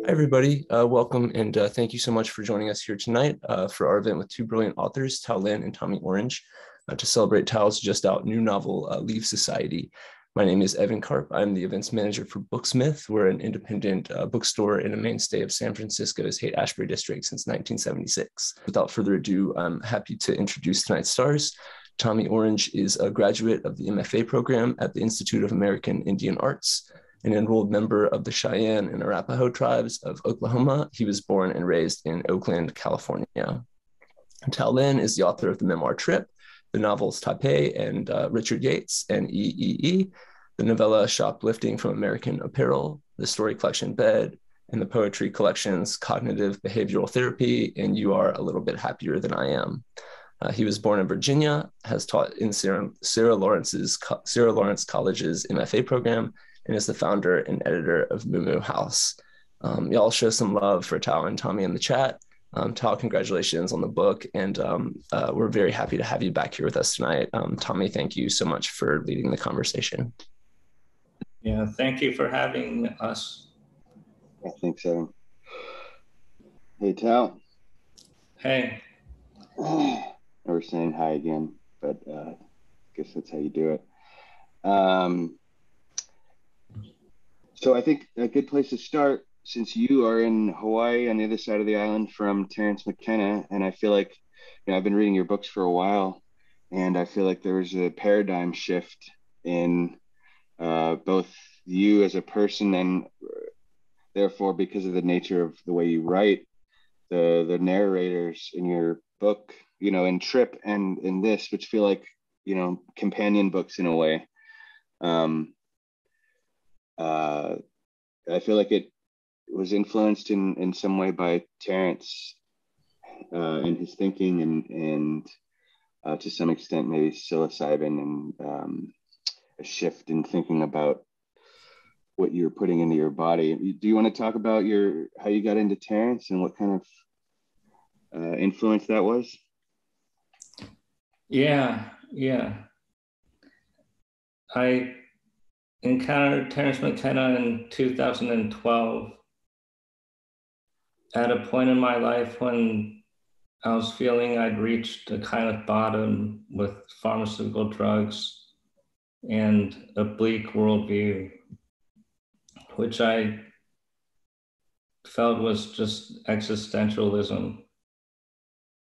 Hi, everybody. Welcome and thank you so much for joining us here tonight for our event with two brilliant authors, Tao Lin and Tommy Orange, to celebrate Tao's just out new novel, Leave Society. My name is Evan Karp. I'm the events manager for Booksmith. We're an independent bookstore in a mainstay of San Francisco's Haight-Ashbury district since 1976. Without further ado, I'm happy to introduce tonight's stars. Tommy Orange is a graduate of the MFA program at the Institute of American Indian Arts, an enrolled member of the Cheyenne and Arapaho tribes of Oklahoma. He was born and raised in Oakland, California. Tao Lin is the author of the memoir Trip, the novels Taipei and Richard Yates and EEE, the novella Shoplifting from American Apparel, the story collection Bed, and the poetry collections Cognitive Behavioral Therapy and You Are a Little Bit Happier Than I Am. He was born in Virginia, has taught in Sarah Lawrence College's MFA program, and is the founder and editor of Moo Moo House. Y'all show some love for Tao and Tommy in the chat. Tao, congratulations on the book, and we're very happy to have you back here with us tonight. Tommy, thank you so much for leading the conversation. Yeah, thank you for having us. I think so. Hey, Tao. Hey. We're saying hi again, but I guess that's how you do it. So I think a good place to start, since you are in Hawaii on the other side of the island from Terence McKenna, and I feel like, I've been reading your books for a while, and I feel like there was a paradigm shift in both you as a person and therefore, because of the nature of the way you write, the narrators in your book, in Trip and in this, which feel like, companion books in a way. I feel like it was influenced in some way by Terence and his thinking and to some extent maybe psilocybin and a shift in thinking about what you're putting into your body. Do you want to talk about how you got into Terence and what kind of influence that was? Yeah. I encountered Terence McKenna in 2012 at a point in my life when I was feeling I'd reached a kind of bottom with pharmaceutical drugs and a bleak worldview, which I felt was just existentialism.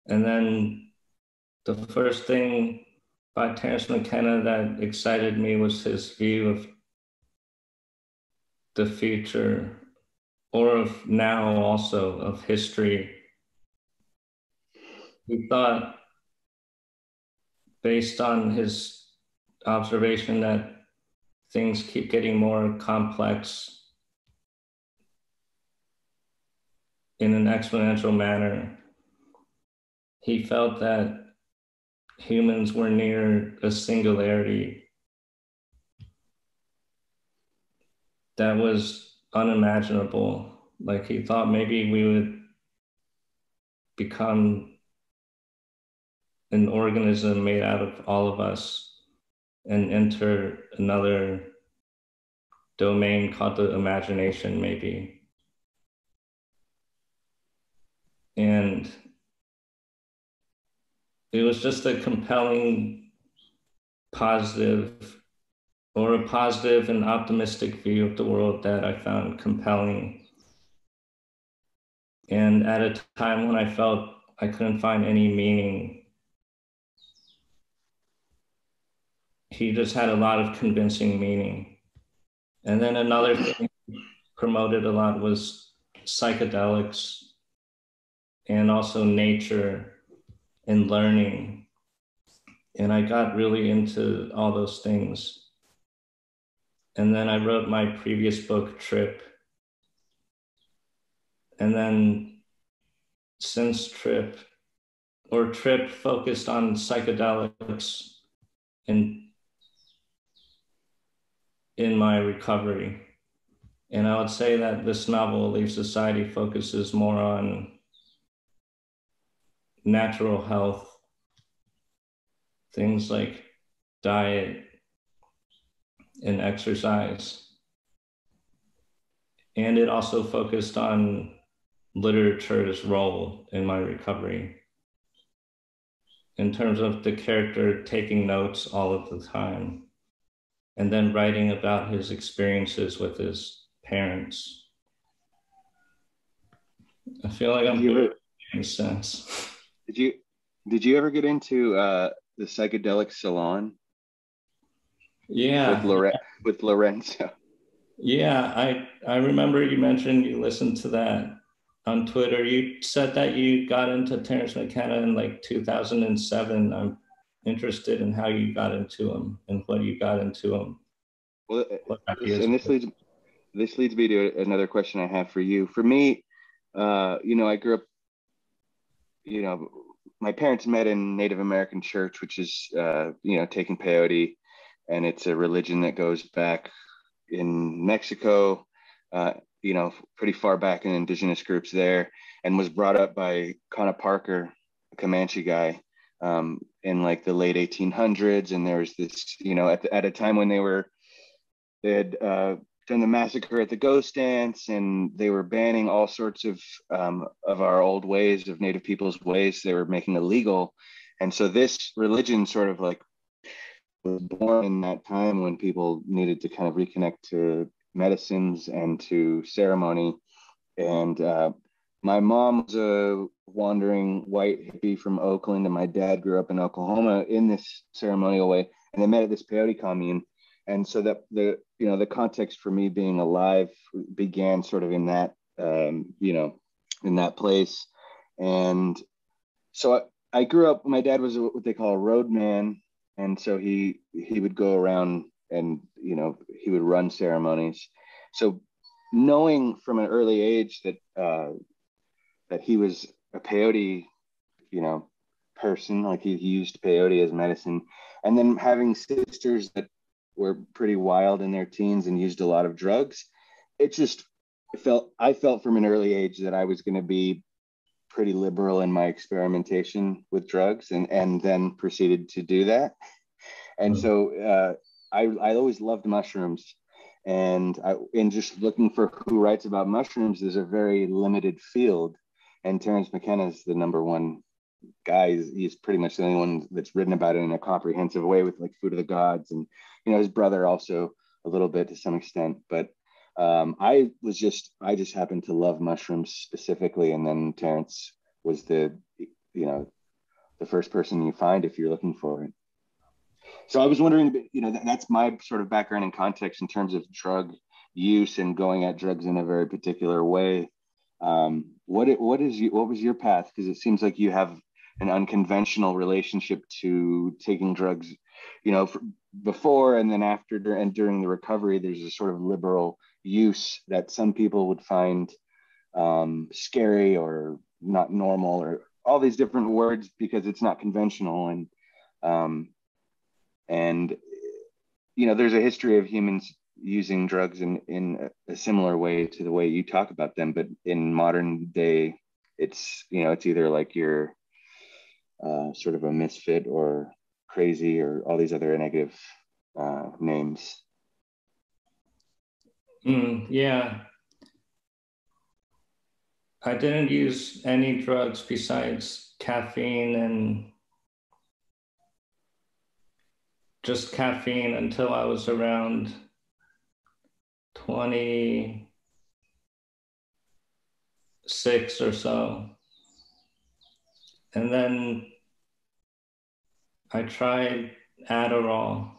And then the first thing by Terence McKenna that excited me was his view of the future, or of now also, of history. He thought, based on his observation, that things keep getting more complex in an exponential manner. He felt that humans were near a singularity that was unimaginable. Like, he thought maybe we would become an organism made out of all of us and enter another domain called the imagination, maybe. And it was just a compelling, positive and optimistic view of the world that I found compelling. And at a time when I felt I couldn't find any meaning, he just had a lot of convincing meaning. And then another thing he promoted a lot was psychedelics and also nature and learning. And I got really into all those things. And then I wrote my previous book, Trip. And then since Trip focused on psychedelics in my recovery. And I would say that this novel, Leave Society, focuses more on natural health, things like diet and exercise. And it also focused on literature's role in my recovery, in terms of the character taking notes all of the time and then writing about his experiences with his parents. I feel like I'm making sense. Did you ever get into the Psychedelic Salon? Yeah. With Lorenzo. Yeah, I remember you mentioned you listened to that on Twitter. You said that you got into Terence McKenna in like 2007. I'm interested in how you got into him and what you got into him. Well, this leads me to another question I have for you. For me, I grew up, my parents met in Native American church, which is, taking peyote, and it's a religion that goes back in Mexico, pretty far back in indigenous groups there, and was brought up by Connor Parker, a Comanche guy, in like the late 1800s. And there was this, at a time when they had done the massacre at the ghost dance, and they were banning all sorts of our old ways, of Native people's ways. They were making illegal. And so this religion sort of like was born in that time when people needed to kind of reconnect to medicines and to ceremony. And my mom was a wandering white hippie from Oakland, and my dad grew up in Oklahoma in this ceremonial way. And they met at this peyote commune. And so that the context for me being alive began sort of in that, in that place. And so I grew up, my dad was what they call a road man. And so he would go around and, he would run ceremonies. So knowing from an early age that he was a peyote, person, like he used peyote as medicine, and then having sisters that were pretty wild in their teens and used a lot of drugs, I felt from an early age that I was going to be pretty liberal in my experimentation with drugs, and then proceeded to do that. And so I always loved mushrooms, and in just looking for who writes about mushrooms, there's a very limited field, and Terence McKenna is the number one guy. He's pretty much the only one that's written about it in a comprehensive way, with like Food of the Gods, and his brother also a little bit to some extent. But I just happened to love mushrooms specifically, and then Terence was the first person you find if you're looking for it. So I was wondering, that's my sort of background and context in terms of drug use and going at drugs in a very particular way. What was your path? Because it seems like you have an unconventional relationship to taking drugs, before and then after and during the recovery. There's a sort of liberal use that some people would find scary or not normal, or all these different words, because it's not conventional. And there's a history of humans using drugs in a similar way to the way you talk about them, but in modern day, it's either like you're sort of a misfit or crazy or all these other negative names. Yeah. I didn't use any drugs besides caffeine, and just caffeine, until I was around 26 or so. And then I tried Adderall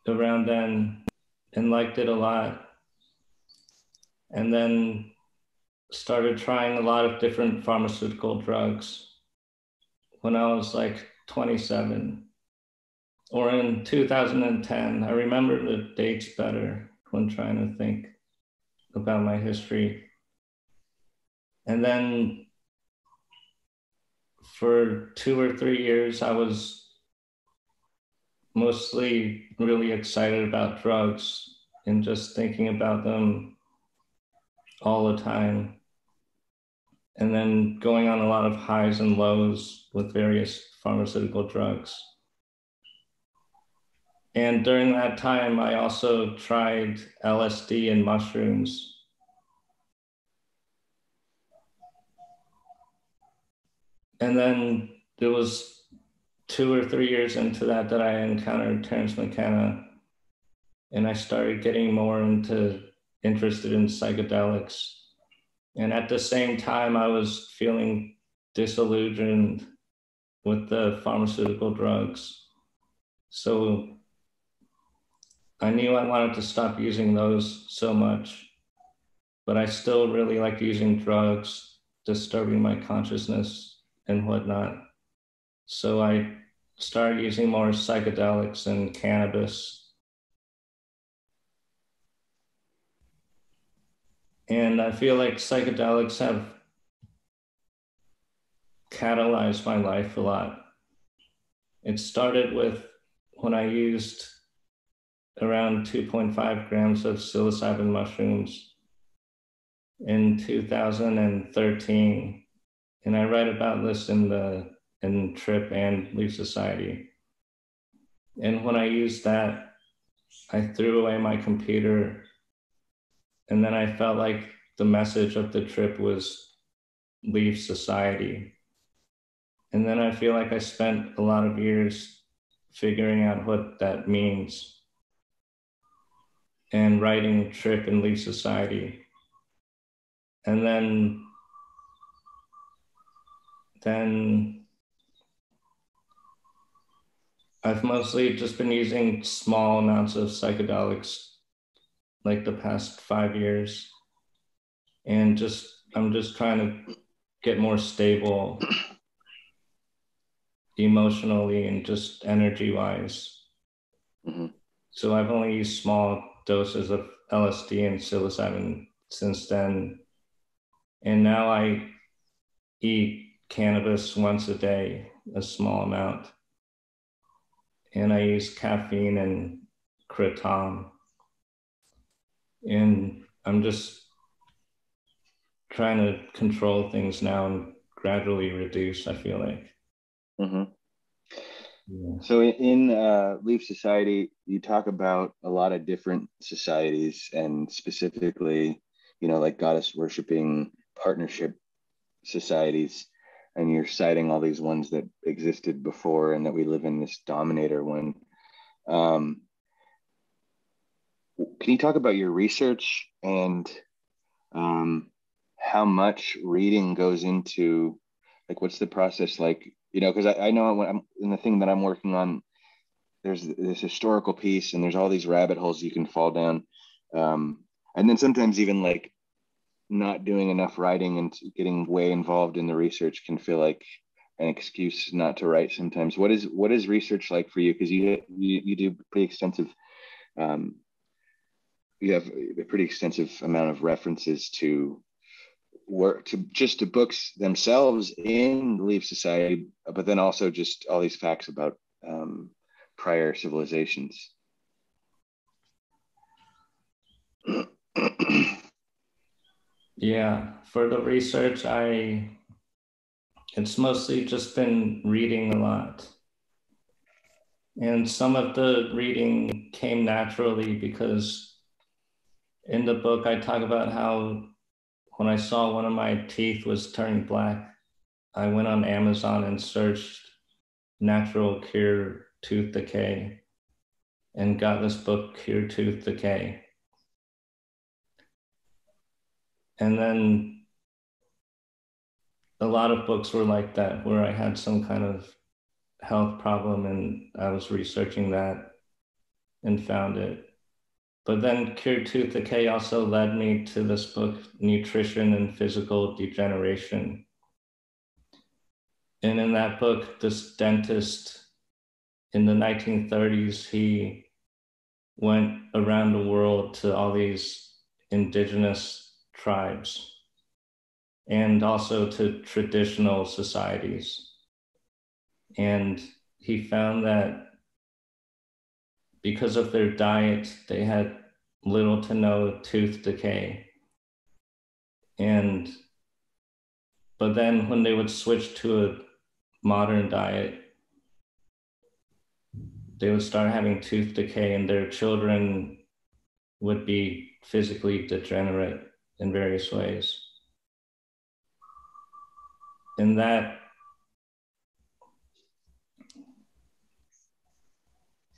around then and liked it a lot. And then started trying a lot of different pharmaceutical drugs when I was like 27, or in 2010. I remember the dates better when trying to think about my history. And then for 2 or 3 years, I was mostly really excited about drugs and just thinking about them all the time. And then going on a lot of highs and lows with various pharmaceutical drugs. And during that time, I also tried LSD and mushrooms. And then it was 2 or 3 years into that I encountered Terence McKenna, and I started getting more interested in psychedelics. And at the same time, I was feeling disillusioned with the pharmaceutical drugs. So I knew I wanted to stop using those so much, but I still really liked using drugs, disturbing my consciousness and whatnot. So I started using more psychedelics and cannabis. And I feel like psychedelics have catalyzed my life a lot. It started with when I used around 2.5 grams of psilocybin mushrooms in 2013. And I write about this in Trip and Leaf Society. And when I used that, I threw away my computer. And then I felt like the message of the trip was leave society. And then I feel like I spent a lot of years figuring out what that means and writing Trip and Leave Society. And then I've mostly just been using small amounts of psychedelics like the past 5 years. And I'm just trying to get more stable emotionally and just energy wise. Mm-hmm. So I've only used small doses of LSD and psilocybin since then. And now I eat cannabis once a day, a small amount. And I use caffeine and kratom. And I'm just trying to control things now and gradually reduce, I feel like. Mm-hmm. Yeah. So in Leaf Society, you talk about a lot of different societies, and specifically, like goddess worshiping partnership societies, and you're citing all these ones that existed before and that we live in this dominator one. Can you talk about your research and how much reading goes into, like, what's the process like? Because I know when I'm in the thing that I'm working on, there's this historical piece and there's all these rabbit holes you can fall down. And then sometimes even like not doing enough writing and getting way involved in the research can feel like an excuse not to write sometimes. What is research like for you? Because you do pretty extensive, you have a pretty extensive amount of references to work, to books themselves in Leaf Society, but then also just all these facts about prior civilizations. Yeah, for the research, it's mostly just been reading a lot. And some of the reading came naturally because in the book, I talk about how when I saw one of my teeth was turning black, I went on Amazon and searched natural cure tooth decay and got this book, Cure Tooth Decay. And then a lot of books were like that, where I had some kind of health problem and I was researching that and found it. But then Cure Tooth Decay also led me to this book, Nutrition and Physical Degeneration. And in that book, this dentist in the 1930s, he went around the world to all these indigenous tribes and also to traditional societies. And he found that because of their diet, they had little to no tooth decay. But then when they would switch to a modern diet, they would start having tooth decay, and their children would be physically degenerate in various ways. And that,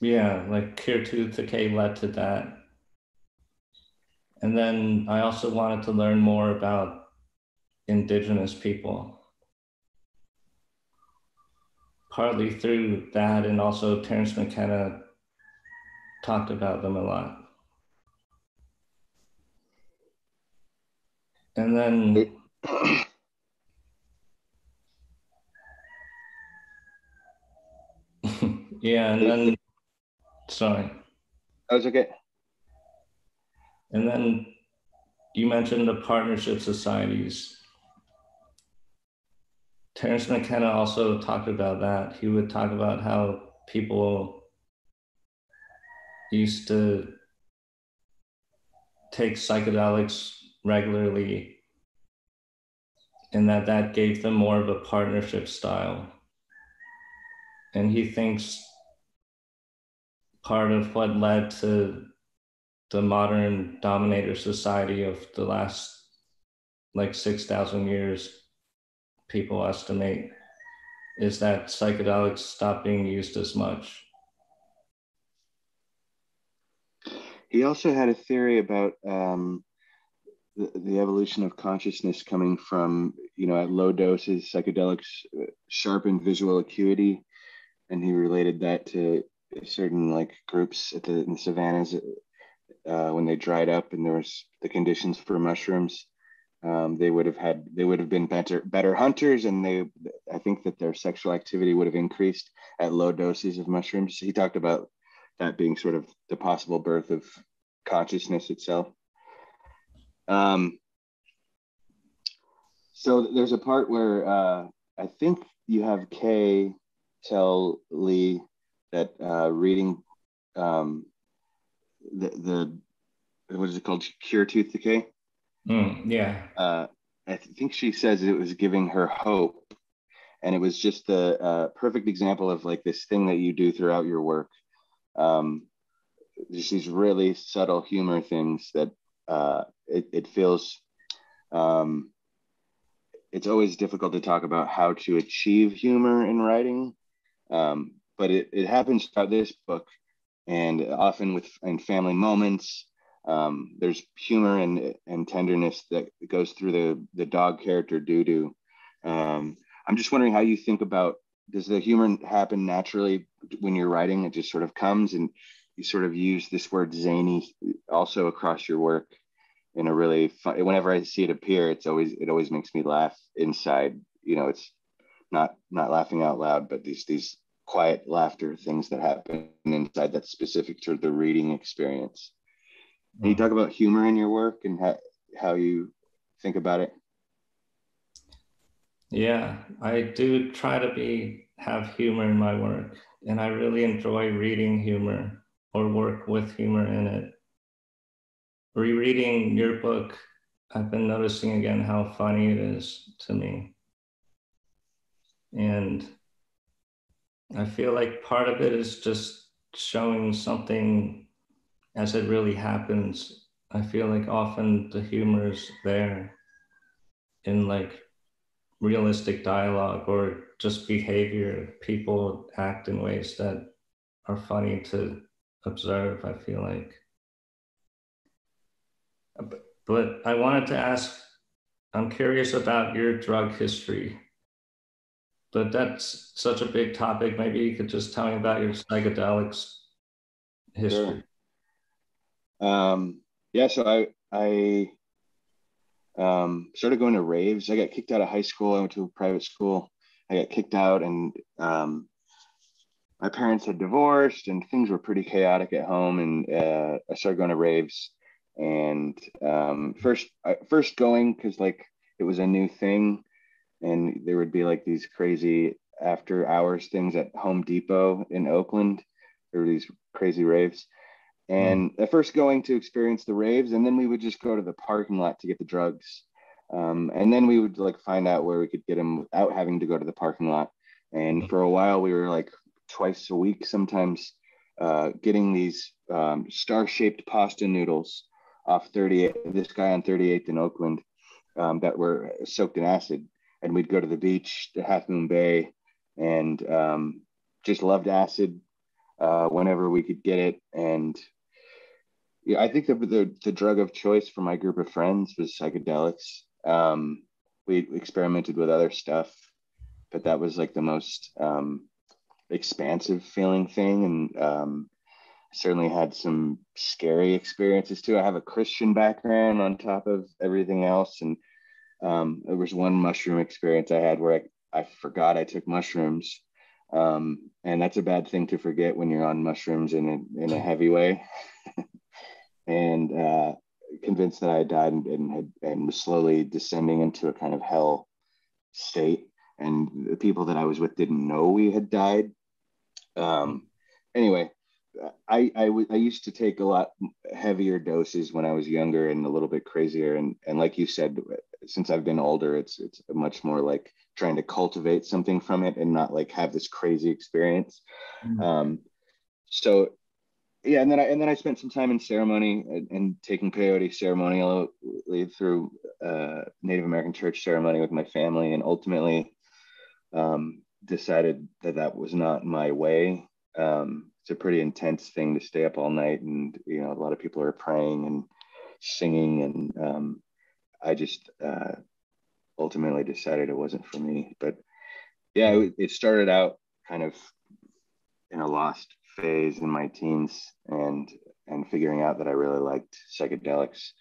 yeah, like cure tooth decay led to that. And then I also wanted to learn more about indigenous people, partly through that, and also Terence McKenna talked about them a lot. And then yeah, and then sorry. That was okay. And then you mentioned the partnership societies. Terence McKenna also talked about that. He would talk about how people used to take psychedelics regularly, and that gave them more of a partnership style. And he thinks part of what led to the modern dominator society of the last like 6,000 years, people estimate, is that psychedelics stopped being used as much. He also had a theory about the evolution of consciousness coming from, at low doses, psychedelics sharpened visual acuity, and he related that to certain like groups in the savannas when they dried up and there was the conditions for mushrooms. They would have been better hunters, and I think that their sexual activity would have increased at low doses of mushrooms. He talked about that being sort of the possible birth of consciousness itself. So there's a part where I think you have Kay tell Lee that reading the what is it called, cure tooth decay? Yeah. I think she says it was giving her hope, and it was just the perfect example of like this thing that you do throughout your work. Just these really subtle humor things that it feels it's always difficult to talk about how to achieve humor in writing, but it happens throughout this book, and often in family moments. There's humor and tenderness that goes through the dog character Doo. I'm just wondering how you think about, does the humor happen naturally when you're writing? It just sort of comes, and you sort of use this word zany also across your work in a really fun. Whenever I see it appear, it always makes me laugh inside. It's not laughing out loud, but these quiet laughter things that happen inside that's specific to the reading experience. Can you talk about humor in your work and how you think about it? Yeah, I do try to have humor in my work, and I really enjoy reading humor or work with humor in it. Rereading your book, I've been noticing again how funny it is to me. And I feel like part of it is just showing something as it really happens. I feel like often the humor is there in like realistic dialogue or just behavior. People act in ways that are funny to observe, I feel like. But I wanted to ask, I'm curious about your drug history, but that's such a big topic. Maybe you could just tell me about your psychedelics history. Sure. Yeah, so I started going to raves. I got kicked out of high school. I went to a private school. I got kicked out, and my parents had divorced, and things were pretty chaotic at home. And I started going to raves. And first going because like it was a new thing, and there would be like these crazy after hours things at Home Depot in Oakland. There were these crazy raves. And at first going to experience the raves, and then we would just go to the parking lot to get the drugs. And then we would like find out where we could get them without having to go to the parking lot. And for a while we were like twice a week, sometimes getting these star-shaped pasta noodles off 38, this guy on 38th in Oakland, that were soaked in acid. And we'd go to the beach, to Half Moon Bay, and just loved acid whenever we could get it. And yeah, I think the drug of choice for my group of friends was psychedelics. We experimented with other stuff, but that was like the most expansive feeling thing. And certainly had some scary experiences too. I have a Christian background on top of everything else. And there was one mushroom experience I had where I forgot I took mushrooms. And that's a bad thing to forget when you're on mushrooms in a heavy way. And convinced that I had died and was slowly descending into a kind of hell state. And the people that I was with didn't know we had died. Anyway, I used to take a lot heavier doses when I was younger and a little bit crazier. And like you said, since I've been older, it's much more like trying to cultivate something from it and not like have this crazy experience. So yeah, and then I spent some time in ceremony and taking peyote ceremonially through Native American church ceremony with my family, and ultimately decided that was not my way. It's a pretty intense thing to stay up all night, and you know, a lot of people are praying and singing, and I just ultimately decided it wasn't for me. But yeah, it started out kind of in a lost phase in my teens, and figuring out that I really liked psychedelics.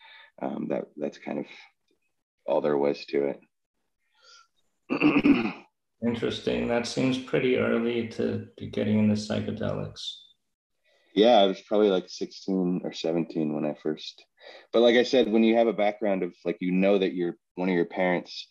That's kind of all there was to it. Interesting. That seems pretty early to be getting into psychedelics. Yeah, I was probably like 16 or 17 when I first. But like I said, when you have a background of like, you know, that one of your parents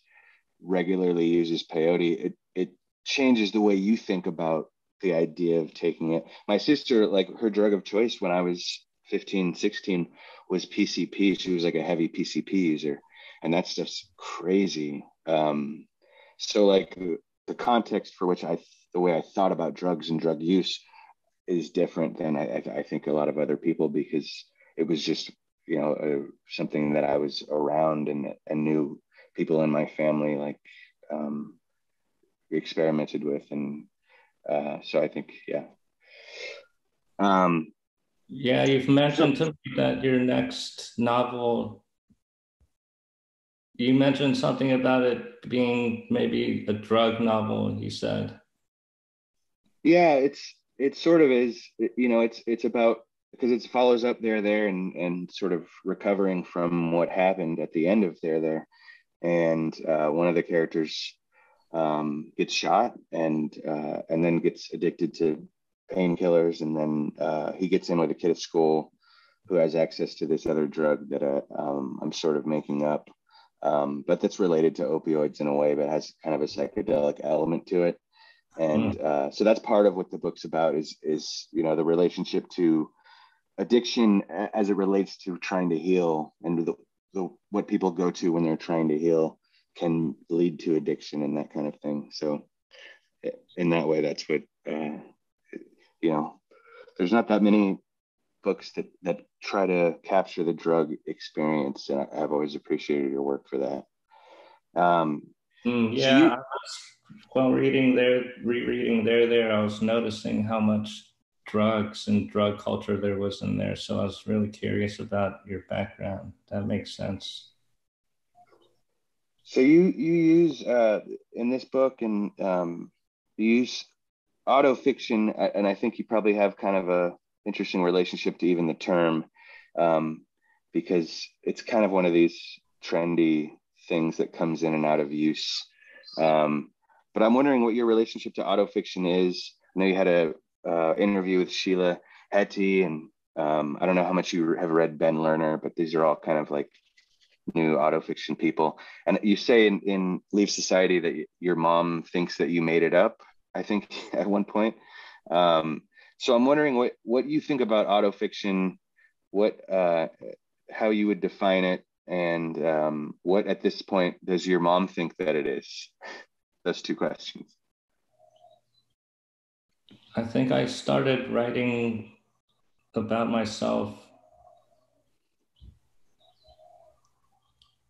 regularly uses peyote, it changes the way you think about the idea of taking it. My sister, like her drug of choice when I was 15, 16 was PCP. She was like a heavy PCP user, and that's just crazy. So like the context for which the way I thought about drugs and drug use is different than I think a lot of other people, because it was just, you know, something that I was around and knew people in my family like experimented with. And so I think, yeah. Yeah, you've mentioned to me that your next novel, you mentioned something about it being maybe a drug novel, you said. Yeah, it sort of is, you know, it's about, because it follows up There and sort of recovering from what happened at the end of There. And one of the characters gets shot and then gets addicted to painkillers, and then he gets in with a kid at school who has access to this other drug that I'm sort of making up, but that's related to opioids in a way, but has kind of a psychedelic element to it. And so that's part of what the book's about, is you know, the relationship to addiction as it relates to trying to heal, and what people go to when they're trying to heal can lead to addiction and that kind of thing. So in that way, that's what, you know, there's not that many books that try to capture the drug experience. And I've always appreciated your work for that. Yeah, while rereading there, I was noticing how much drugs and drug culture there was in there. So I was really curious about your background. That makes sense. So you use in this book, and you use autofiction, and I think you probably have kind of a interesting relationship to even the term, because it's kind of one of these trendy things that comes in and out of use. But I'm wondering what your relationship to autofiction is. I know you had a interview with Sheila Heti, and I don't know how much you have read Ben Lerner, but these are all kind of like new autofiction people. And you say in Leave Society that your mom thinks that you made it up, I think, at one point. So I'm wondering what you think about autofiction, how you would define it, and what at this point does your mom think that it is? Those two questions. I think I started writing about myself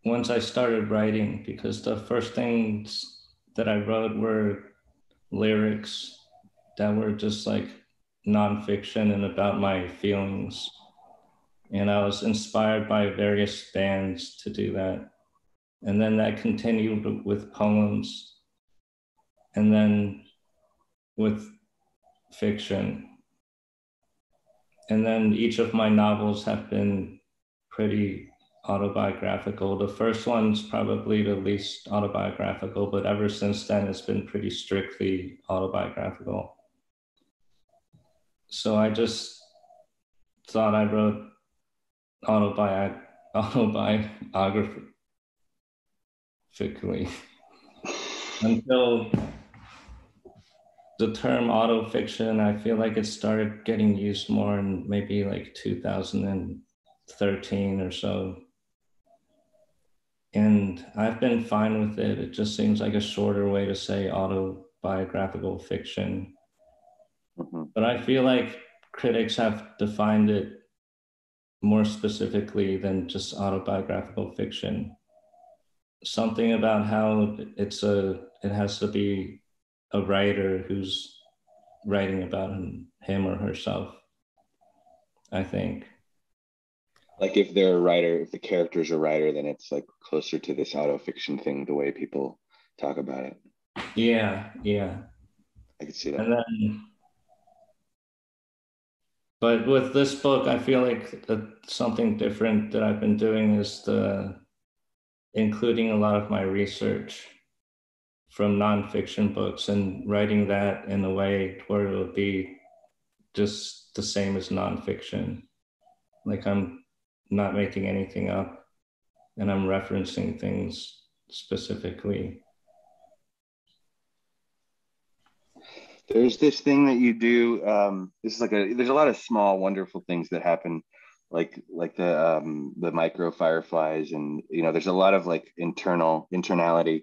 once I started writing, because the first things that I wrote were lyrics that were just like nonfiction and about my feelings. And I was inspired by various bands to do that. And then that continued with poems, and then with fiction. And then each of my novels have been pretty autobiographical. The first one's probably the least autobiographical, but ever since then, it's been pretty strictly autobiographical. So I just thought I wrote autobiographically until the term autofiction, I feel like it started getting used more in maybe like 2013 or so. And I've been fine with it. It just seems like a shorter way to say autobiographical fiction. Mm-hmm. But I feel like critics have defined it more specifically than just autobiographical fiction. Something about how it has to be a writer who's writing about him or herself, I think. Like if they're a writer, if the character's a writer, then it's like closer to this autofiction thing, the way people talk about it. Yeah. I could see that. And then, but with this book, I feel like something different that I've been doing is including a lot of my research from nonfiction books and writing that in a way where it'll be just the same as nonfiction. Like I'm not making anything up and I'm referencing things specifically. There's this thing that you do. This is there's a lot of small, wonderful things that happen, like the micro fireflies, and there's a lot of like internality,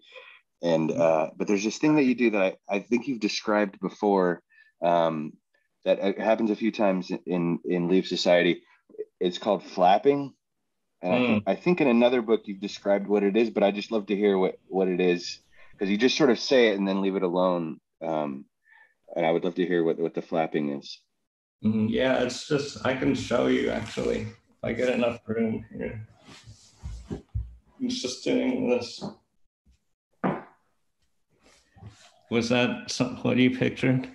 and but there's this thing that you do that I think you've described before, that happens a few times in Leaf Society. It's called flapping, and I think in another book you've described what it is, but I just love to hear what it is, because you just sort of say it and then leave it alone. And I would love to hear what the flapping is. Yeah, it's just, I can show you actually, if I get enough room here. It's just doing this. Was that what you pictured?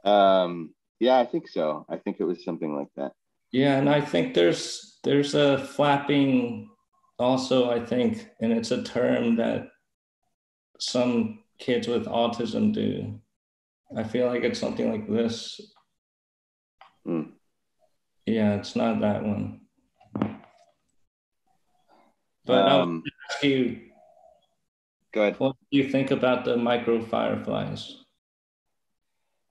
Yeah, I think so. I think it was something like that. Yeah, and I think there's a flapping also, I think, and it's a term that some kids with autism do. I feel like it's something like this. Yeah, it's not that one. But I want to ask you, go ahead. What do you think about the micro fireflies?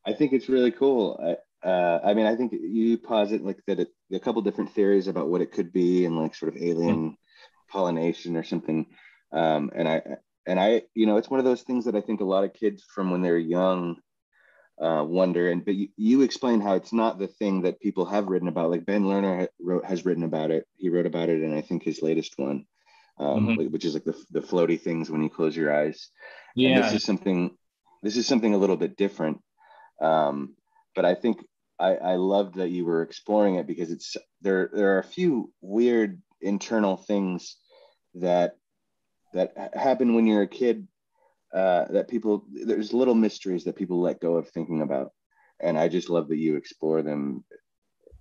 I think it's really cool. I mean, I think you posit like that a couple different theories about what it could be, and like sort of alien pollination or something. And I, it's one of those things that I think a lot of kids from when they're young wonder. But you explain how it's not the thing that people have written about. Like Ben Lerner has written about it. He wrote about it in, I think, his latest one, which is like the floaty things when you close your eyes. Yeah. And this is something a little bit different. But I think I loved that you were exploring it, because there are a few weird internal things that happen when you're a kid, there's little mysteries that people let go of thinking about. And I just love that you explore them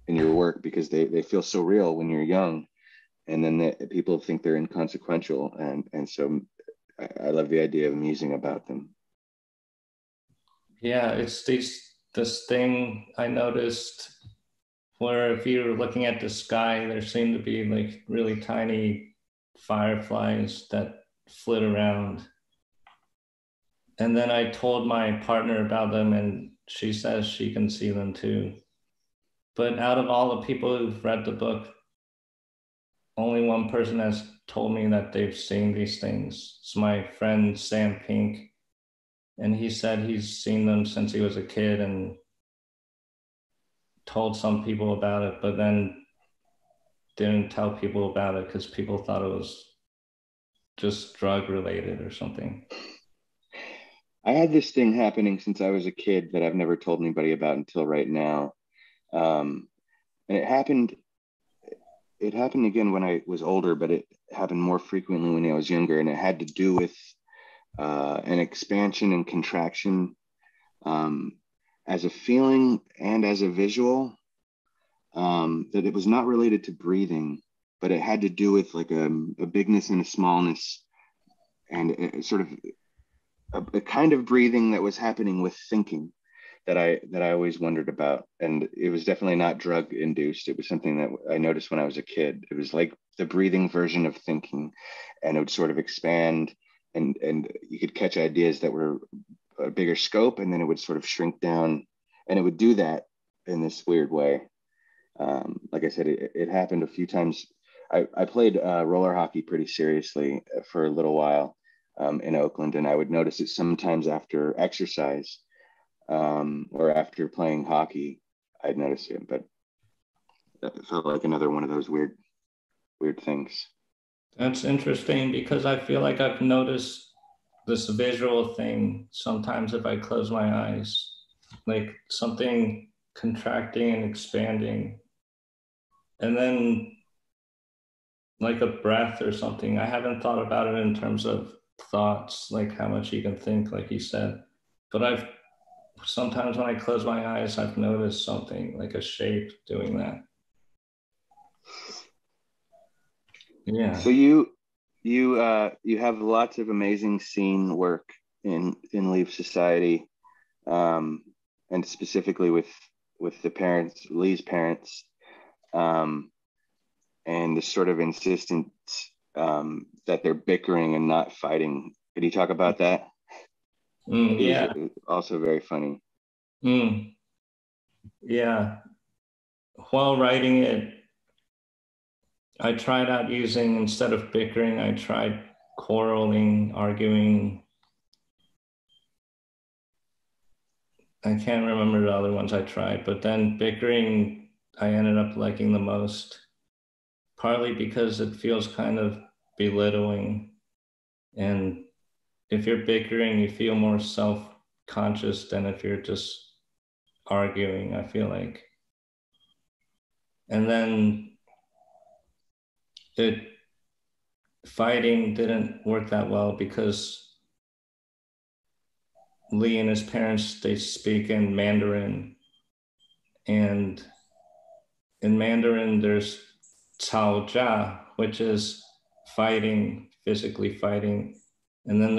in your work, because they feel so real when you're young, and then people think they're inconsequential. And so I love the idea of musing about them. Yeah, it's this thing I noticed where if you're looking at the sky, there seem to be like really tiny fireflies that flit around. And then I told my partner about them, and she says she can see them too. But out of all the people who've read the book, only one person has told me that they've seen these things. It's my friend Sam Pink. And he said he's seen them since he was a kid and told some people about it, but then didn't tell people about it because people thought it was just drug related or something. I had this thing happening since I was a kid that I've never told anybody about until right now. And it happened again when I was older, but it happened more frequently when I was younger. And it had to do with an expansion and contraction as a feeling and as a visual, that it was not related to breathing, but it had to do with like a bigness and a smallness, and sort of a kind of breathing that was happening with thinking that I always wondered about. And it was definitely not drug induced. It was something that I noticed when I was a kid. It was like the breathing version of thinking, and it would sort of expand, and you could catch ideas that were a bigger scope, and then it would sort of shrink down, and it would do that in this weird way. Like I said, it happened a few times. I played roller hockey pretty seriously for a little while in Oakland, and I would notice it sometimes after exercise, or after playing hockey. I'd notice it, but it felt like another one of those weird things. That's interesting because I feel like I've noticed this visual thing sometimes if I close my eyes, like something contracting and expanding, and then like a breath or something. I haven't thought about it in terms of thoughts, like how much you can think, like you said, but I've sometimes when I close my eyes, I've noticed something like a shape doing that. Yeah. So you have lots of amazing scene work in Leaf Society, and specifically with the parents, Lee's parents, and the sort of insistence that they're bickering and not fighting. Could you talk about that? Yeah. Also very funny. Yeah. While writing it, I tried out using, instead of bickering, I tried quarreling, arguing. I can't remember the other ones I tried, but then bickering, I ended up liking the most, partly because it feels kind of belittling. And if you're bickering, you feel more self-conscious than if you're just arguing, I feel like. And then fighting didn't work that well because Lee and his parents, they speak in Mandarin. And in Mandarin, there's Cao Jia, which is fighting, physically fighting. And then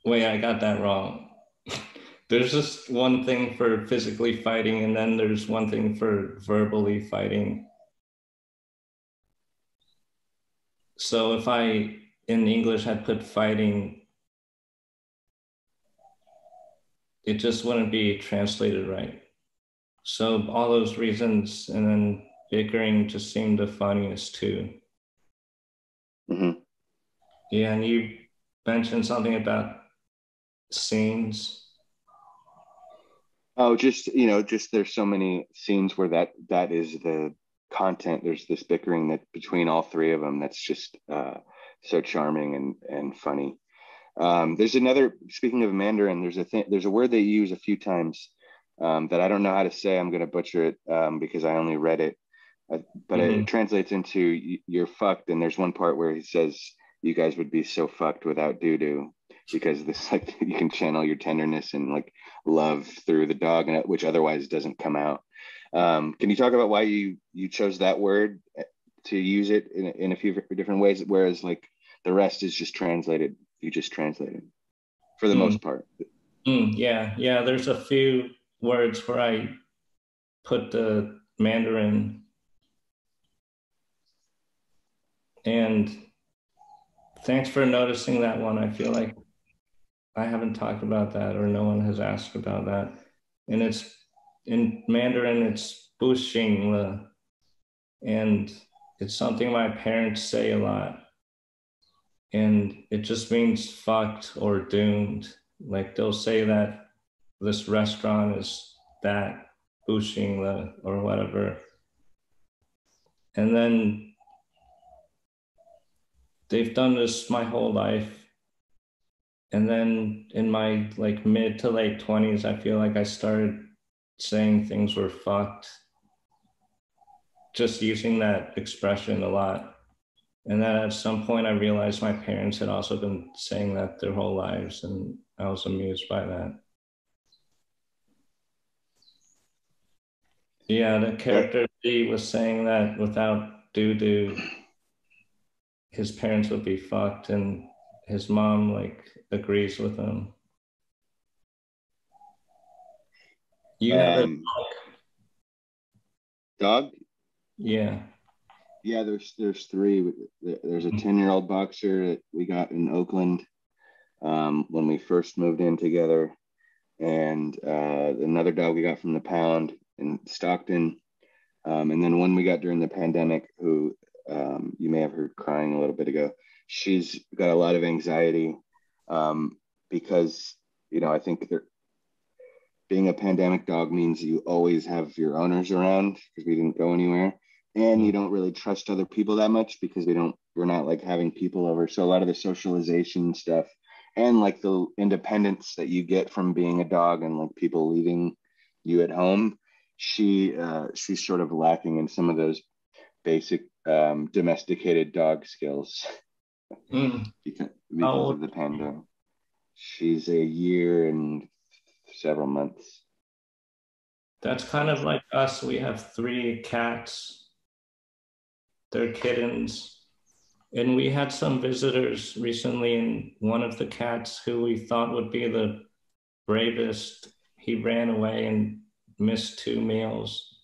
wait, I got that wrong. There's just one thing for physically fighting, and then there's one thing for verbally fighting. So if I, in English, had put fighting, it just wouldn't be translated right. So all those reasons, and then bickering just seemed the funniest too. Mm-hmm. Yeah, and you mentioned something about scenes. Oh, just there's so many scenes where that is the content. There's this bickering that between all three of them that's just so charming and funny. There's another, speaking of Mandarin, there's a word they use a few times that I don't know how to say. I'm going to butcher it because I only read it, but it translates into "you're fucked." And there's one part where he says, "You guys would be so fucked without doo-doo," because this, like, you can channel your tenderness and like love through the dog, and which otherwise doesn't come out. Can you talk about why you chose that word to use it in a few different ways, whereas like the rest is just translated? You just translated for the most part. Yeah. There's a few words where I put the Mandarin, and thanks for noticing that one. I feel like I haven't talked about that, or no one has asked about that. And it's in Mandarin, it's Bu Xing Le, and it's something my parents say a lot. And it just means fucked or doomed. Like they'll say that this restaurant is that, bushing or whatever. And then they've done this my whole life. And then in my like mid to late 20s, I feel like I started saying things were fucked, just using that expression a lot. And then at some point I realized my parents had also been saying that their whole lives, and I was amused by that. Yeah, the character D was saying that without doo-doo, his parents would be fucked, and his mom like agrees with him. You have a dog? Yeah. Yeah, there's three. There's a 10-year-old boxer that we got in Oakland when we first moved in together, and another dog we got from the pound in Stockton, and then one we got during the pandemic who you may have heard crying a little bit ago. She's got a lot of anxiety because, I think being a pandemic dog means you always have your owners around because we didn't go anywhere. And you don't really trust other people that much because we're not like having people over. So a lot of the socialization stuff and like the independence that you get from being a dog and like people leaving you at home, she's sort of lacking in some of those basic domesticated dog skills because of the pandemic. She's a year and several months. That's kind of like us. We have 3 cats. They're kittens. And we had some visitors recently, and one of the cats who we thought would be the bravest, he ran away and missed 2 meals.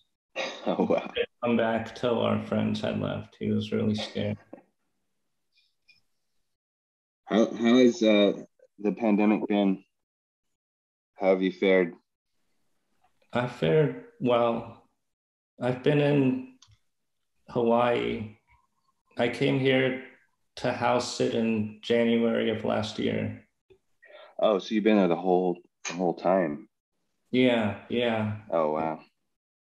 Oh, wow. He didn't come back till our friends had left. He was really scared. How has the pandemic been? How have you fared? I fared well. I've been in Hawaii. I came here to house sit in January of last year. Oh, so you've been there the whole time? Yeah. Oh, wow.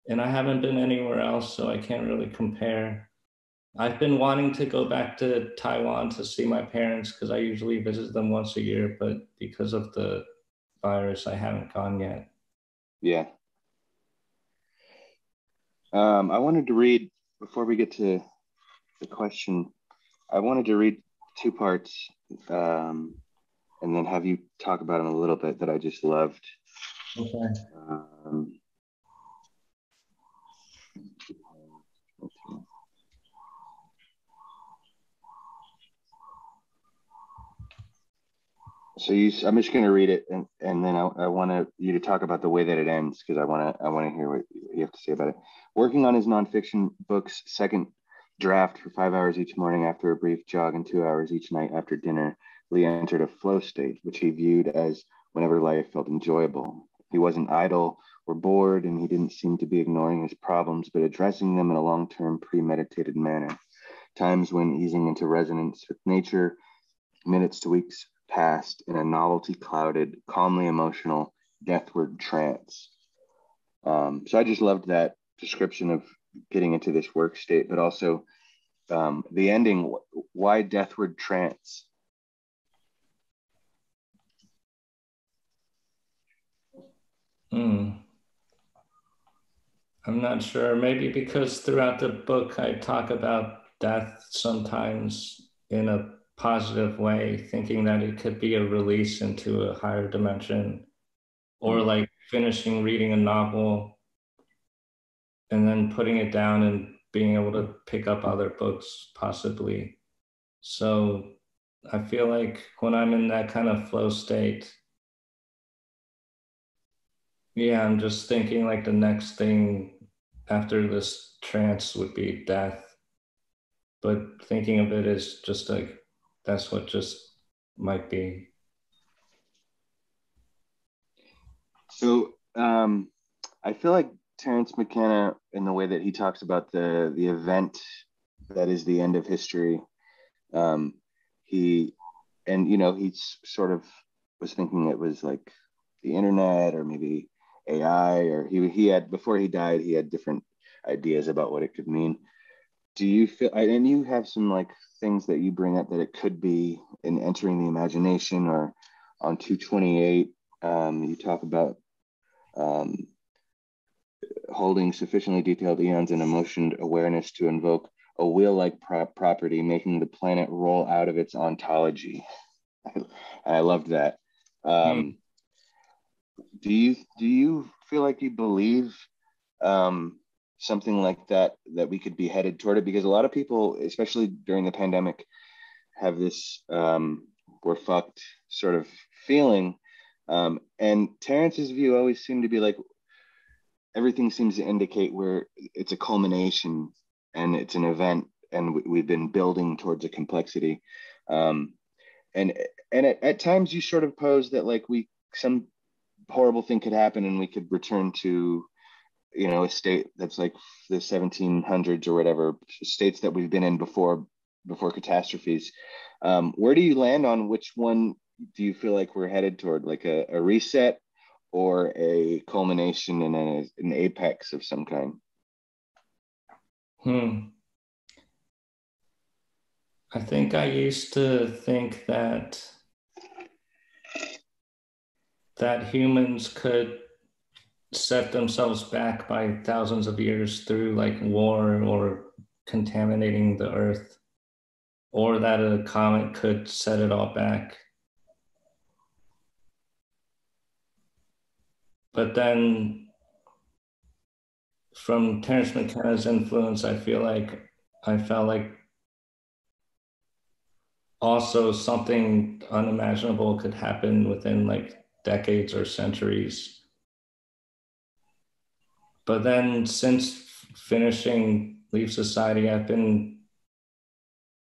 And I haven't been anywhere else, so I can't really compare. I've been wanting to go back to Taiwan to see my parents because I usually visit them once a year, but because of the virus, I haven't gone yet. Yeah. I wanted to read, before we get to the question, I wanted to read 2 parts and then have you talk about them a little bit that I just loved. Okay. So I'm just going to read it, and then I want you to talk about the way that it ends because I want to hear what you have to say about it. Working on his nonfiction book's second draft for 5 hours each morning after a brief jog and 2 hours each night after dinner, Lee entered a flow state, which he viewed as whenever life felt enjoyable. He wasn't idle or bored, and he didn't seem to be ignoring his problems, but addressing them in a long-term, premeditated manner. Times when easing into resonance with nature, minutes to weeks passed in a novelty-clouded, calmly emotional, deathward trance. So I just loved that description of getting into this work state, but also the ending. Why deathward trance? I'm not sure. Maybe because throughout the book, I talk about death sometimes in a positive way, thinking that it could be a release into a higher dimension, or like finishing reading a novel and then putting it down and being able to pick up other books possibly. So I feel like when I'm in that kind of flow state, yeah, I'm just thinking like the next thing after this trance would be death. But thinking of it as just like, that's what just might be. So I feel like Terence McKenna, in the way that he talks about the event that is the end of history, he sort of was thinking it was like the internet or maybe AI, or he had, before he died, he had different ideas about what it could mean. Do you feel, and you have some like things that you bring up that it could be in entering the imagination, or on 228, you talk about um, holding sufficiently detailed eons and emotion awareness to invoke a wheel-like property, making the planet roll out of its ontology. I loved that. Do you feel like you believe something like that we could be headed toward it? Because a lot of people, especially during the pandemic, have this we're fucked sort of feeling. And Terrence's view always seemed to be like, everything seems to indicate where it's a culmination and it's an event, and we've been building towards a complexity. And at times you sort of pose that like some horrible thing could happen and we could return to, a state that's like the 1700s or whatever, states that we've been in before catastrophes. Where do you land on which one do you feel like we're headed toward, like a reset or a culmination and an apex of some kind? I think I used to think that humans could set themselves back by thousands of years through like war or contaminating the earth, or that a comet could set it all back. But then from Terence McKenna's influence, I felt like also something unimaginable could happen within like decades or centuries. But then since finishing Leaf Society, I've been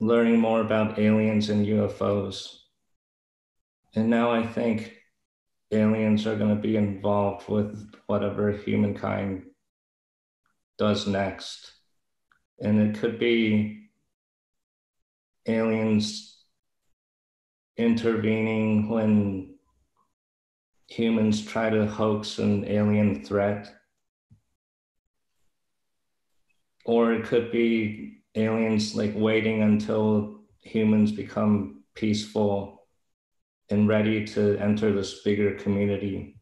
learning more about aliens and UFOs. And now I think aliens are going to be involved with whatever humankind does next. And it could be aliens intervening when humans try to hoax an alien threat. Or it could be aliens like waiting until humans become peaceful and ready to enter this bigger community.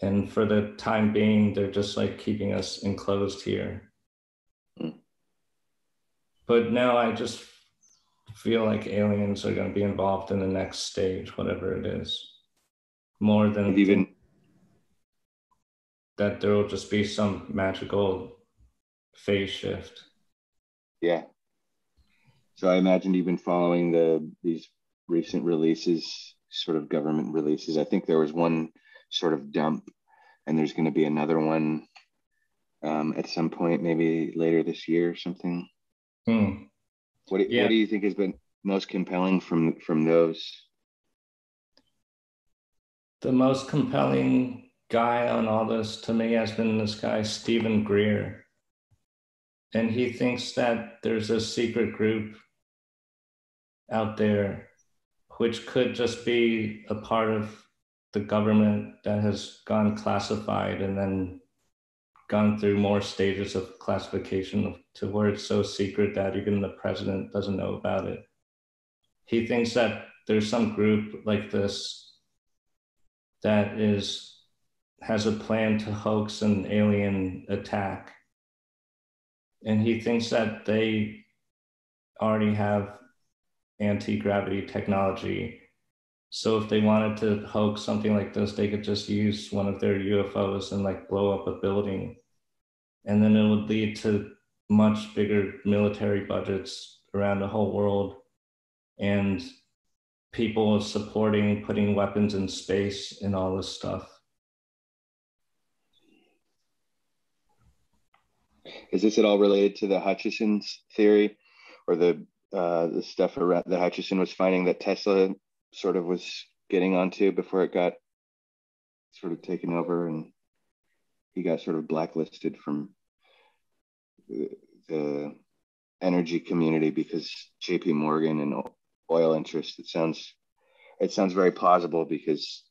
And for the time being, they're just like keeping us enclosed here. But now I just feel like aliens are going to be involved in the next stage, whatever it is, more than even that there will just be some magical phase shift. Yeah. So I imagine you've been following these recent releases, sort of government releases. I think there was one sort of dump, and there's going to be another one at some point, maybe later this year or something. What do you think has been most compelling from those? The most compelling guy on all this to me has been this guy, Stephen Greer. And he thinks that there's a secret group out there which could just be a part of the government that has gone classified and then gone through more stages of classification to where it's so secret that even the president doesn't know about it. He thinks that there's some group like this that has a plan to hoax an alien attack. And he thinks that they already have anti-gravity technology. So if they wanted to hoax something like this, they could just use one of their UFOs and like blow up a building. And then it would lead to much bigger military budgets around the whole world, and people supporting putting weapons in space and all this stuff. Is this at all related to the Hutchison's theory, or the stuff around that Hutchison was finding that Tesla sort of was getting onto before it got sort of taken over, and he got sort of blacklisted from the energy community because JP Morgan and oil interests? It sounds very plausible, because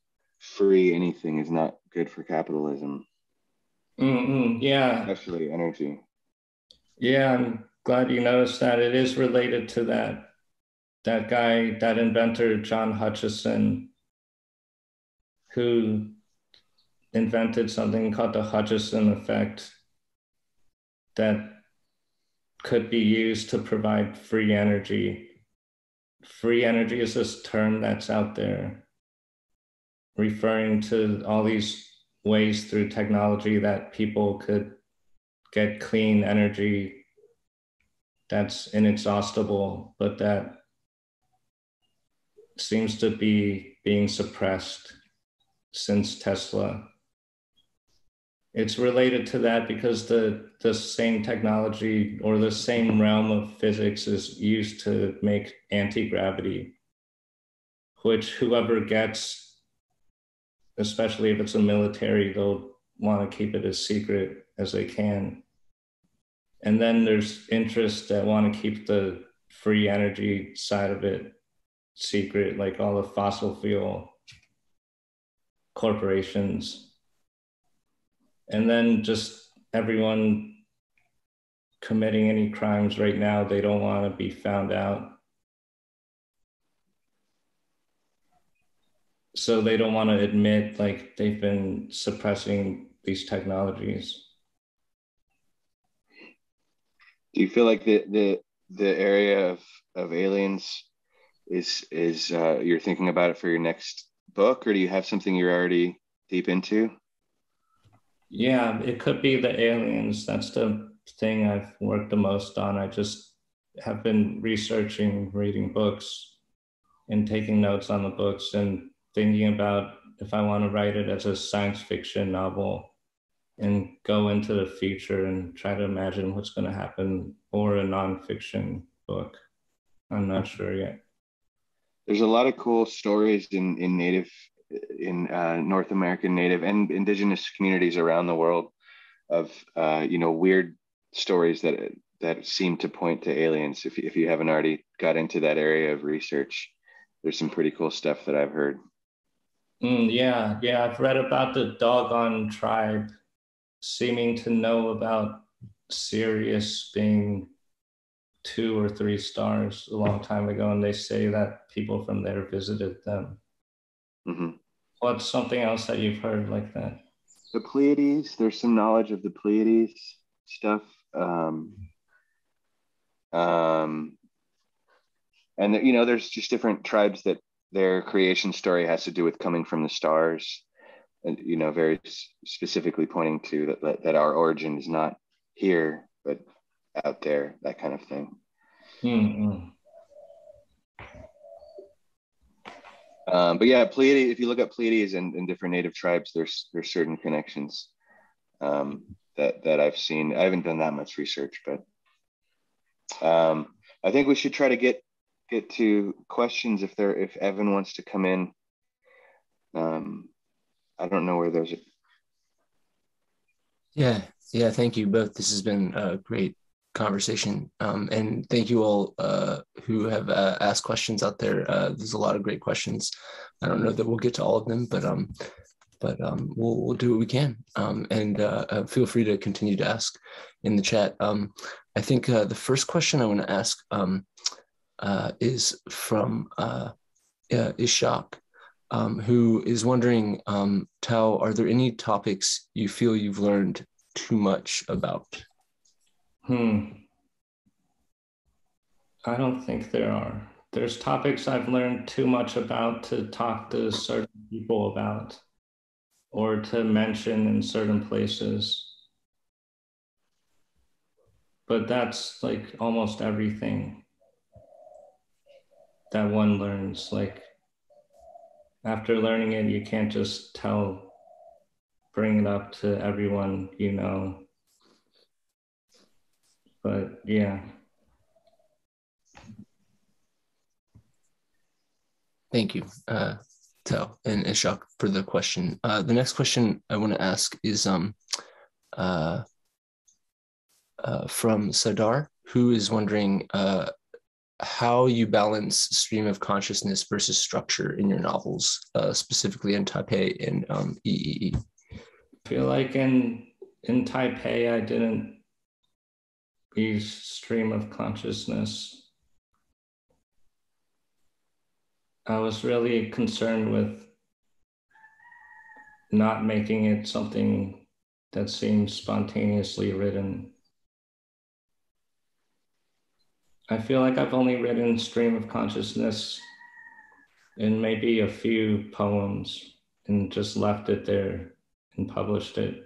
free anything is not good for capitalism. Yeah. Especially energy. Yeah, I'm glad you noticed that. It is related to that guy, that inventor, John Hutchison, who invented something called the Hutchison effect that could be used to provide free energy. Free energy is this term that's out there referring to all these ways through technology that people could get clean energy that's inexhaustible, but that seems to be being suppressed since Tesla. It's related to that because the same technology or the same realm of physics is used to make anti-gravity, which whoever gets, especially if it's a military, they'll want to keep it as secret as they can. And then there's interests that want to keep the free energy side of it secret, like all the fossil fuel corporations. And then just everyone committing any crimes right now, they don't want to be found out. So they don't want to admit like they've been suppressing these technologies. Do you feel like the area of aliens is you're thinking about it for your next book, or do you have something you're already deep into? Yeah, it could be the aliens. That's the thing I've worked the most on. I just have been researching, reading books, and taking notes on the books and thinking about if I want to write it as a science fiction novel and go into the future and try to imagine what's going to happen, or a nonfiction book. I'm not sure yet. There's a lot of cool stories in North American Native and Indigenous communities around the world of weird stories that seem to point to aliens. If you haven't already got into that area of research, there's some pretty cool stuff that I've heard. Yeah, I've read about the Dogon tribe seeming to know about Sirius being 2 or 3 stars a long time ago, and they say that people from there visited them. Mm-hmm. What's something else that you've heard like that? The Pleiades, there's some knowledge of the Pleiades stuff. And there's just different tribes that their creation story has to do with coming from the stars, and very specifically pointing to that our origin is not here but out there, that kind of thing. Mm-hmm. But yeah, Pleiades, if you look up Pleiades and different native tribes, there's certain connections that I've seen. I haven't done that much research, but I think we should try to get to questions if Evan wants to come in. I don't know where those are. Yeah, thank you both. This has been a great conversation, and thank you all who have asked questions out there. There's a lot of great questions. I don't know that we'll get to all of them, but we'll do what we can, and feel free to continue to ask in the chat. I think the first question I want to ask is from Ishak, who is wondering, Tao, are there any topics you feel you've learned too much about? I don't think there are. There's topics I've learned too much about to talk to certain people about, or to mention in certain places. But that's like almost everything that one learns. Like after learning it, you can't just bring it up to everyone, But yeah. Thank you, Tao and Ishak, for the question. The next question I want to ask is from Sadar, who is wondering, how you balance stream of consciousness versus structure in your novels, specifically in Taipei and EEE. I feel like in Taipei, I didn't use stream of consciousness. I was really concerned with not making it something that seemed spontaneously written. I feel like I've only written stream of consciousness in maybe a few poems and just left it there and published it.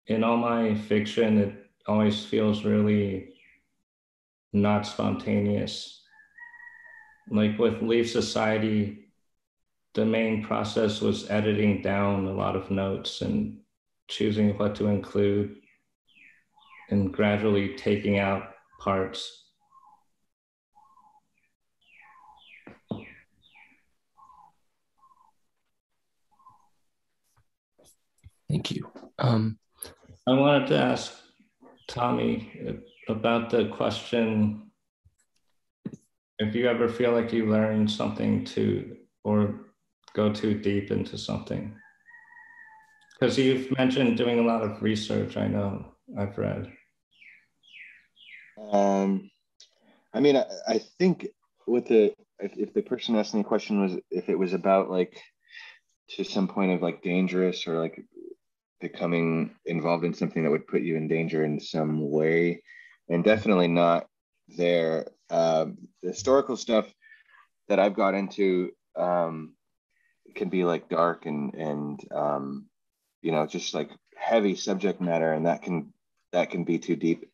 In all my fiction, it always feels really not spontaneous. Like with Leaf Society, the main process was editing down a lot of notes and choosing what to include and gradually taking out parts. Thank you. I wanted to ask Tommy about the question, if you ever feel like you learn something or go too deep into something. Because you've mentioned doing a lot of research, I know, I've read. I mean, I think if the person asking the question was, if it was about like to some point of like dangerous or like becoming involved in something that would put you in danger in some way, and definitely not there. The historical stuff that I've got into can be like dark and you know, just like heavy subject matter, and that can be too deep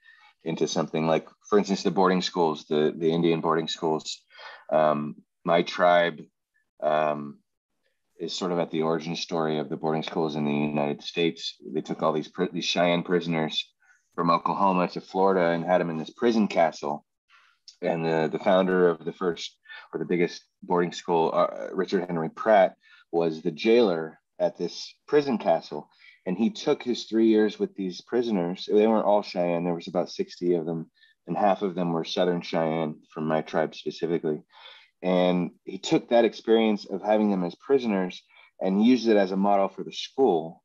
into something. Like, for instance, the boarding schools, the Indian boarding schools. My tribe is sort of at the origin story of the boarding schools in the United States. They took all these Cheyenne prisoners from Oklahoma to Florida and had them in this prison castle. And the founder of the first or the biggest boarding school, Richard Henry Pratt, was the jailer at this prison castle. And he took his 3 years with these prisoners. They weren't all Cheyenne. There was about 60 of them, and half of them were Southern Cheyenne from my tribe specifically. And he took that experience of having them as prisoners and used it as a model for the school.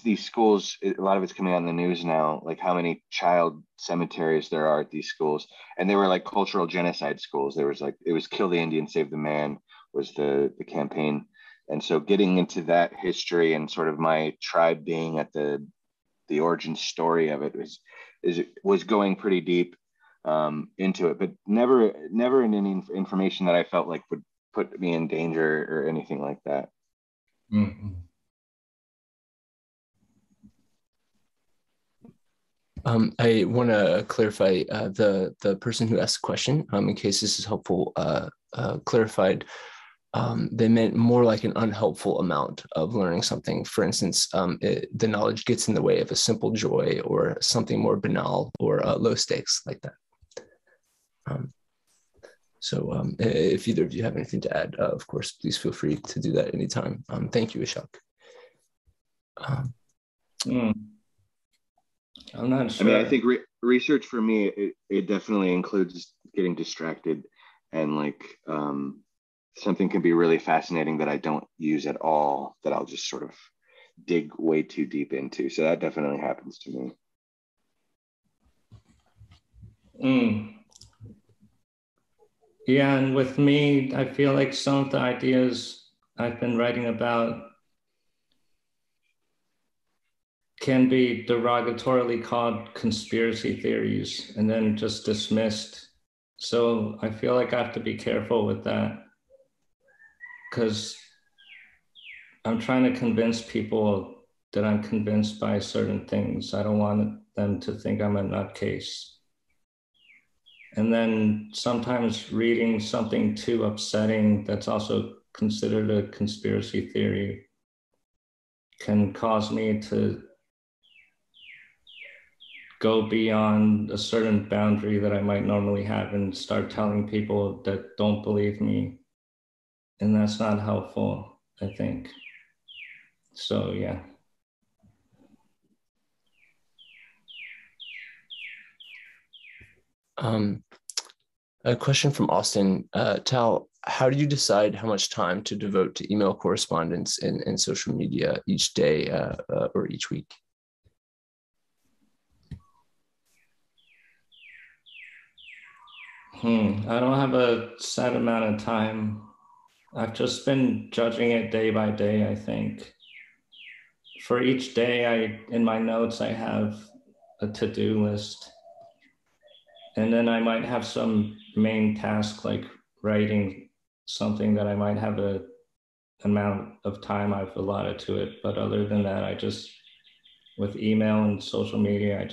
These schools, a lot of it's coming out in the news now, like how many child cemeteries there are at these schools. And they were like cultural genocide schools. There was like, it was kill the Indian, save the man was the campaign. And so getting into that history and sort of my tribe being at the origin story of it was going pretty deep into it, but never in any information that I felt like would put me in danger or anything like that. Mm-hmm. I want to clarify the person who asked the question, in case this is helpful, clarified. They meant more like an unhelpful amount of learning something. For instance, the knowledge gets in the way of a simple joy or something more banal or low stakes like that. If either of you have anything to add, of course, please feel free to do that anytime. Thank you, Ashok. I'm not sure. I mean, I think research for me, it definitely includes getting distracted, and like something can be really fascinating that I don't use at all, that I'll just sort of dig way too deep into. So that definitely happens to me. Yeah, and with me, I feel like some of the ideas I've been writing about can be derogatorily called conspiracy theories and then just dismissed. So I feel like I have to be careful with that, because I'm trying to convince people that I'm convinced by certain things. I don't want them to think I'm a nutcase. And then sometimes reading something too upsetting that's also considered a conspiracy theory can cause me to go beyond a certain boundary that I might normally have and start telling people that don't believe me. And that's not helpful, I think. So, yeah. Um, a question from Austin. Tal, how do you decide how much time to devote to email correspondence and social media each day or each week? I don't have a set amount of time. I've just been judging it day by day, I think. For each day, in my notes, I have a to-do list. And then I might have some main task like writing something that I might have a amount of time I've allotted to it. But other than that, with email and social media,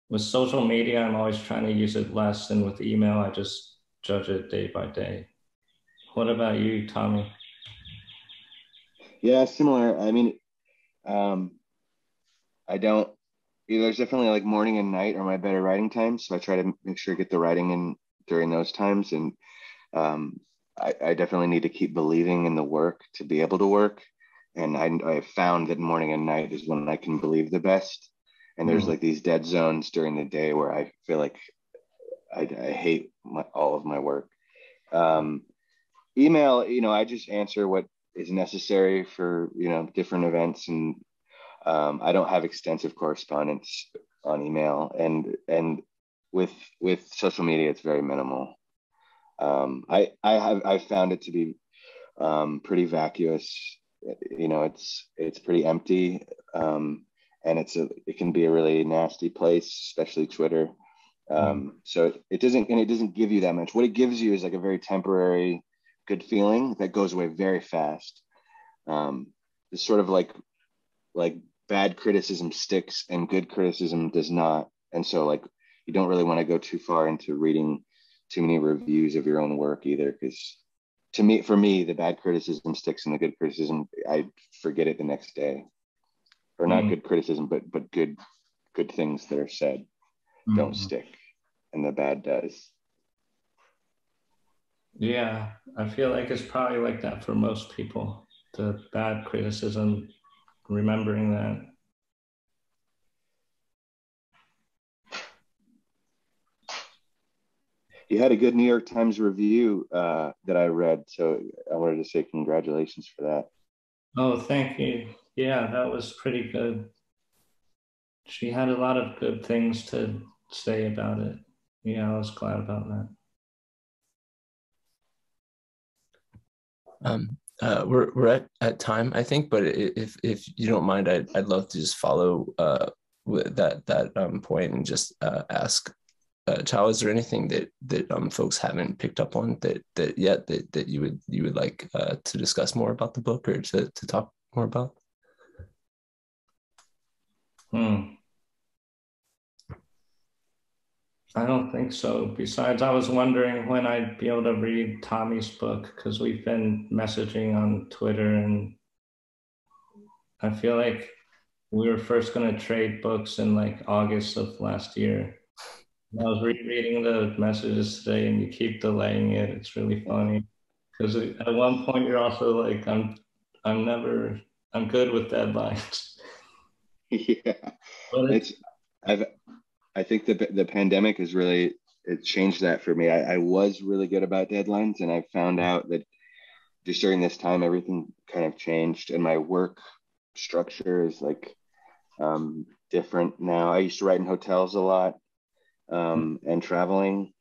with social media, I'm always trying to use it less. And with email, I just judge it day by day. What about you, Tommy? Yeah, similar. I mean, I don't, there's definitely like morning and night are my better writing times. So I try to make sure I get the writing in during those times. And I definitely need to keep believing in the work to be able to work. And I found that morning and night is when I can believe the best. And there's like these dead zones during the day where I feel like I hate all of my work. Email, I just answer what is necessary for, different events. And I don't have extensive correspondence on email. And with social media, it's very minimal. I've found it to be pretty vacuous. It's pretty empty. And it can be a really nasty place, especially Twitter. So it doesn't give you that much. What it gives you is like a very temporary good feeling that goes away very fast. It's sort of like bad criticism sticks and good criticism does not. And so like you don't really want to go too far into reading too many reviews of your own work either, because for me, the bad criticism sticks and the good criticism, I forget it the next day. Or not good criticism, but good things that are said don't stick, and the bad does. Yeah, I feel like it's probably like that for most people. The bad criticism, remembering that. You had a good New York Times review that I read, so I wanted to say congratulations for that. Oh, thank you. Yeah, that was pretty good. She had a lot of good things to say about it. Yeah, I was glad about that. We're at time, I think, but if you don't mind, I'd love to just follow with that point and just ask, Tao, is there anything that folks haven't picked up on that yet that you would like to discuss more about the book or to talk more about? I don't think so. Besides, I was wondering when I'd be able to read Tommy's book, because we've been messaging on Twitter, and I feel like we were first going to trade books in like August of last year. I was rereading the messages today, and you keep delaying it. It's really funny because at one point you're also like, I'm good with deadlines. Yeah, I think the pandemic has really changed that for me. I was really good about deadlines, and I found out that just during this time, everything kind of changed, and my work structure is like different now. I used to write in hotels a lot and traveling.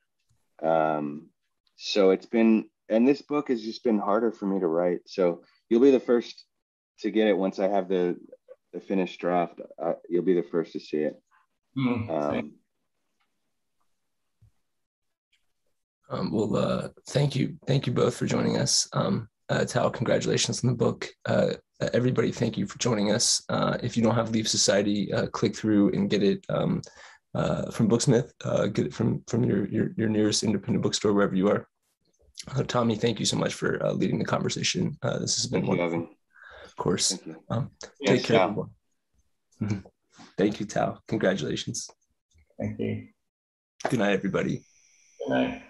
So and this book has just been harder for me to write. So you'll be the first to get it once I have the finished draft. You'll be the first to see it. Well, thank you both for joining us. Tao, congratulations on the book. Everybody, thank you for joining us. If you don't have Leaf Society, click through and get it from Booksmith. Get it from your nearest independent bookstore, wherever you are. Tommy, thank you so much for leading the conversation. This has been wonderful. Of course. Take care, everyone. Thank you, Tao. Congratulations. Thank you. Good night, everybody. Good night.